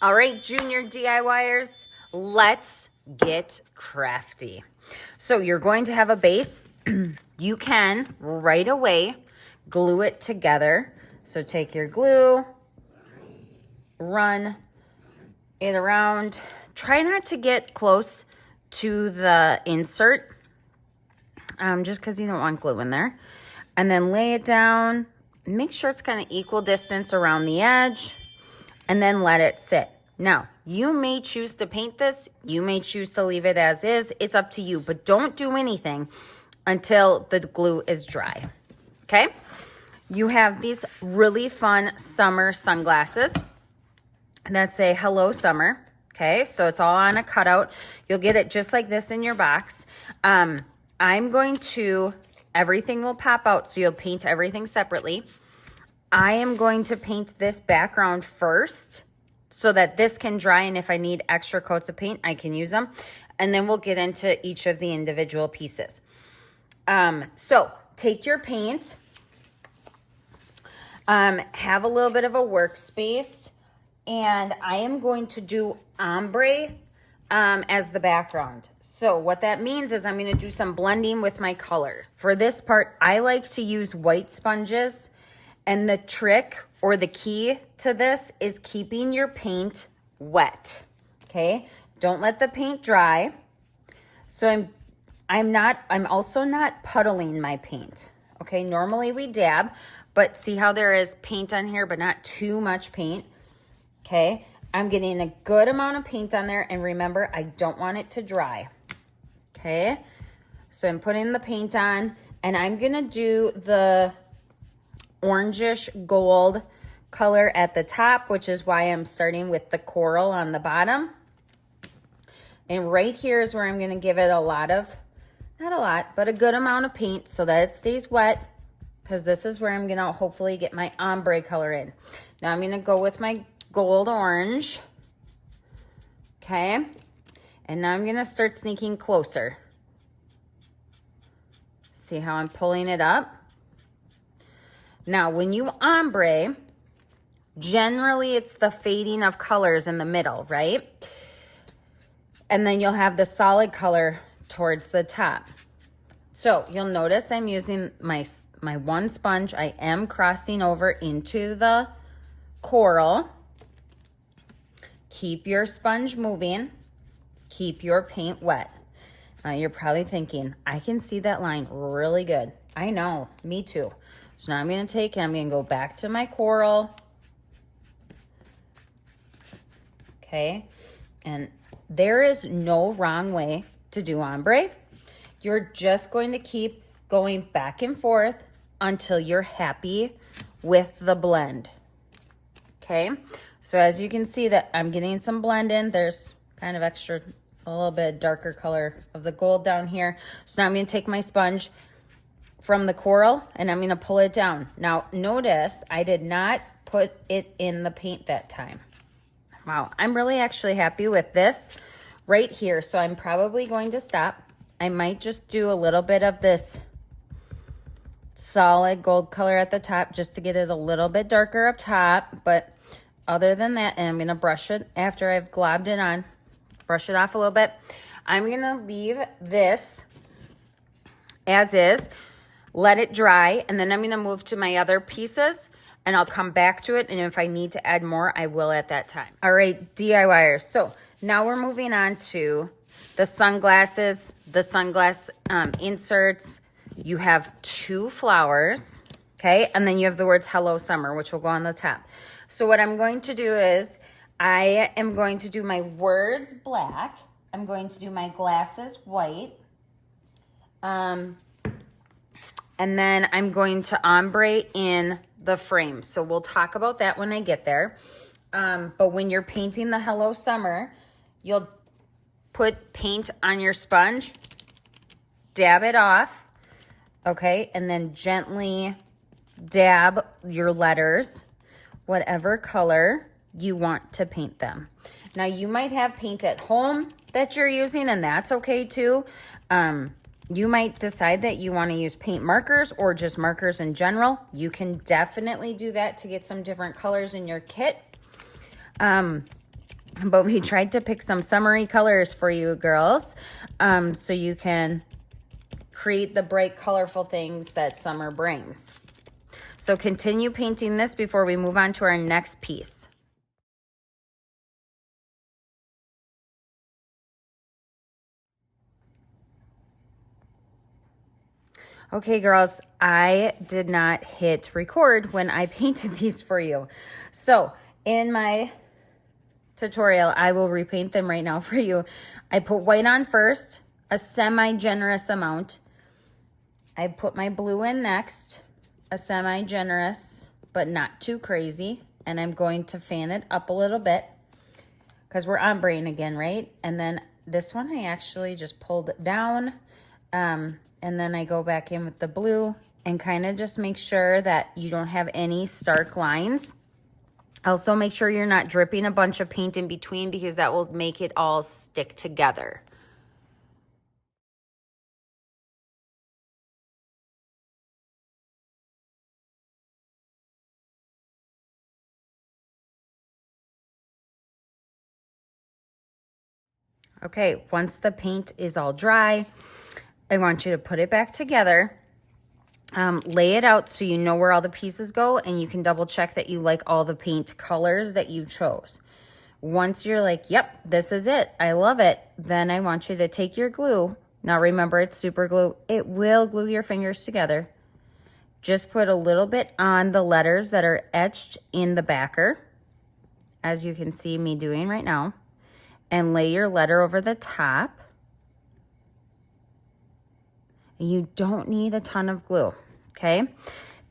All right, junior DIYers, let's get crafty. So you're going to have a base. You can right away glue it together. So take your glue, run it around. Try not to get close to the insert, just because you don't want glue in there. And then lay it down. Make sure it's kind of equal distance around the edge, and then let it sit. Now, you may choose to paint this. You may choose to leave it as is. It's up to you, but don't do anything until the glue is dry, okay? You have these really fun summer sunglasses that say Hello Summer, okay? So it's all on a cutout. You'll get it just like this in your box. I'm going to, everything will pop out, so you'll paint everything separately. I am going to paint this background first so that this can dry, and if I need extra coats of paint, I can use them. And then we'll get into each of the individual pieces. So take your paint, have a little bit of a workspace, and I am going to do ombre as the background. So what that means is I'm going to do some blending with my colors. For this part, I like to use white sponges, and the trick or the key to this is keeping your paint wet, okay? Don't let the paint dry. So I'm also not puddling my paint, okay? Normally we dab, but see how there is paint on here, but not too much paint, okay? I'm getting a good amount of paint on there, and remember, I don't want it to dry, okay? So I'm putting the paint on, and I'm gonna do the orangish gold color at the top, which is why I'm starting with the coral on the bottom. And right here is where I'm gonna give it a lot of, not a lot, but a good amount of paint so that it stays wet, because this is where I'm gonna hopefully get my ombre color in. Now I'm gonna go with my gold orange, okay? And now I'm gonna start sneaking closer. See how I'm pulling it up? Now, when you ombre, generally it's the fading of colors in the middle, right? And then you'll have the solid color towards the top. So you'll notice I'm using my one sponge. I am crossing over into the coral. Keep your sponge moving. Keep your paint wet. Now you're probably thinking, I can see that line really good. I know, me too. So now I'm going to take and I'm going to go back to my coral. Okay. And there is no wrong way to do ombre. You're just going to keep going back and forth until you're happy with the blend. Okay. So as you can see that I'm getting some blend in, there's kind of extra, a little bit darker color of the gold down here. So now I'm going to take my sponge from the coral, and I'm gonna pull it down. Now, notice I did not put it in the paint that time. Wow, I'm really actually happy with this right here, so I'm probably going to stop. I might just do a little bit of this solid gold color at the top just to get it a little bit darker up top, but other than that, and I'm gonna brush it after I've globbed it on, brush it off a little bit. I'm gonna leave this as is. Let it dry, and then I'm gonna move to my other pieces, and I'll come back to it, and if I need to add more, I will at that time. All right, DIYers, so now we're moving on to the sunglasses, the sunglass inserts. You have 2 flowers, okay? And then you have the words Hello Summer, which will go on the top. So what I'm going to do is I am going to do my words black. I'm going to do my glasses white. And then I'm going to ombre in the frame. So we'll talk about that when I get there. But when you're painting the Hello Summer, you'll put paint on your sponge, dab it off, okay? And then gently dab your letters, whatever color you want to paint them. Now you might have paint at home that you're using, and that's okay too. You might decide that you want to use paint markers or just markers in general. You can definitely do that to get some different colors in your kit. But we tried to pick some summery colors for you girls, so you can create the bright, colorful things that summer brings. So continue painting this before we move on to our next piece. Okay, girls, I did not hit record when I painted these for you. So in my tutorial, I will repaint them right now for you. I put white on first, a semi-generous amount. I put my blue in next, a semi-generous, but not too crazy. And I'm going to fan it up a little bit because we're ombreing again, right? And then this one, I actually just pulled it down. And then I go back in with the blue and kind of just make sure that you don't have any stark lines. Also, make sure you're not dripping a bunch of paint in between because that will make it all stick together. Okay, once the paint is all dry, I want you to put it back together. Lay it out so you know where all the pieces go, and you can double check that you like all the paint colors that you chose. Once you're like, yep, this is it, I love it, then I want you to take your glue. Now remember, it's super glue. It will glue your fingers together. Just put a little bit on the letters that are etched in the backer, as you can see me doing right now, and lay your letter over the top. You don't need a ton of glue, okay?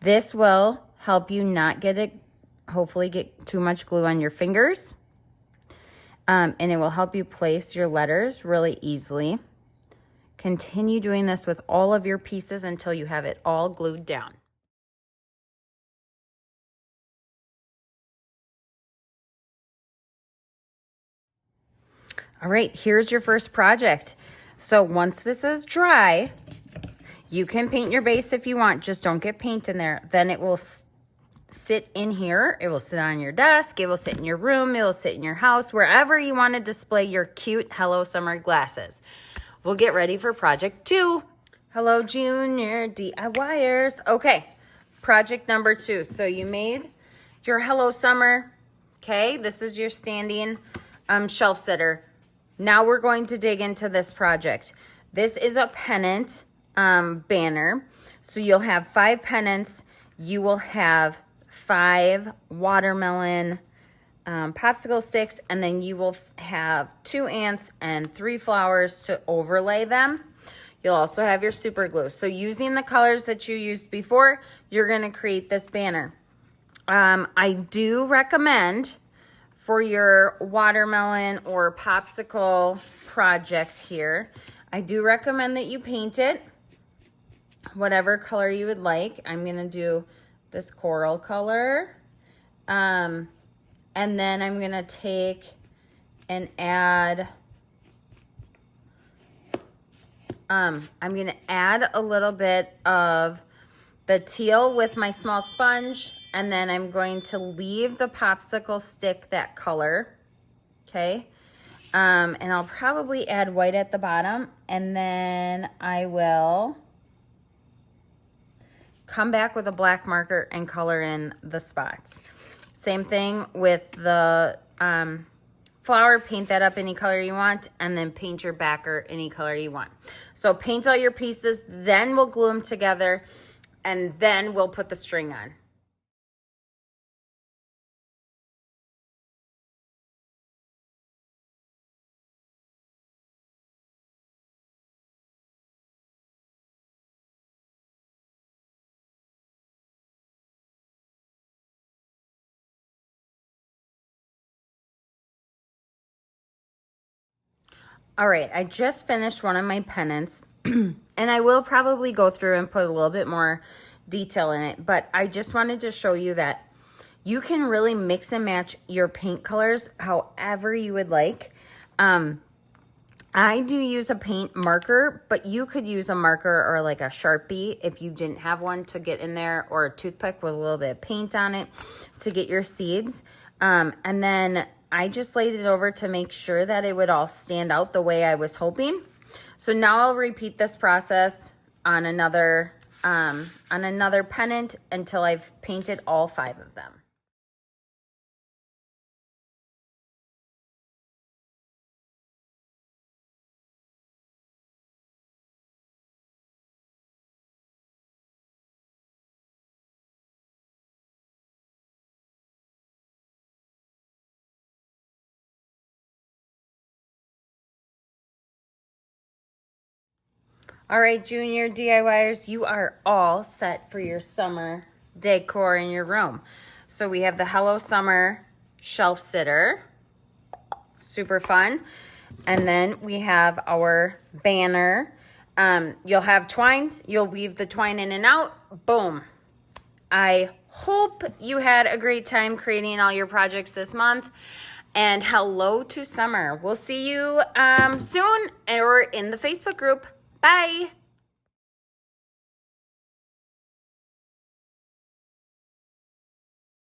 This will help you not hopefully get too much glue on your fingers. And it will help you place your letters really easily. Continue doing this with all of your pieces until you have it all glued down. All right, here's your first project. So once this is dry, you can paint your base if you want, just don't get paint in there. Then it will sit in here. It will sit on your desk. It will sit in your room. It will sit in your house, wherever you want to display your cute Hello Summer glasses. We'll get ready for project 2. Hello, Junior DIYers. Okay, project number 2. So you made your Hello Summer. Okay, this is your standing shelf sitter. Now we're going to dig into this project. This is a pennant banner. So you'll have 5 pennants. You will have 5 watermelon popsicle sticks, and then you will have 2 ants and 3 flowers to overlay them. You'll also have your super glue. So using the colors that you used before, you're going to create this banner. I do recommend for your watermelon or popsicle project here, I do recommend that you paint it whatever color you would like. I'm going to do this coral color. And then I'm going to take and add, I'm going to add a little bit of the teal with my small sponge. And then I'm going to leave the popsicle stick that color. Okay. And I'll probably add white at the bottom. And then I will come back with a black marker and color in the spots. Same thing with the flower. Paint that up any color you want, and then paint your backer any color you want. So paint all your pieces, then we'll glue them together, and then we'll put the string on. All right, I just finished one of my pennants, and I will probably go through and put a little bit more detail in it, but I just wanted to show you that you can really mix and match your paint colors however you would like. I do use a paint marker, but you could use a marker or like a Sharpie if you didn't have one to get in there, or a toothpick with a little bit of paint on it to get your seeds. And then I just laid it over to make sure that it would all stand out the way I was hoping. So now I'll repeat this process on another pennant until I've painted all 5 of them. All right, Junior DIYers, you are all set for your summer decor in your room. So we have the Hello Summer shelf sitter, super fun. And then we have our banner. You'll have twine, you'll weave the twine in and out, boom. I hope you had a great time creating all your projects this month. And hello to summer. We'll see you soon or in the Facebook group. Bye.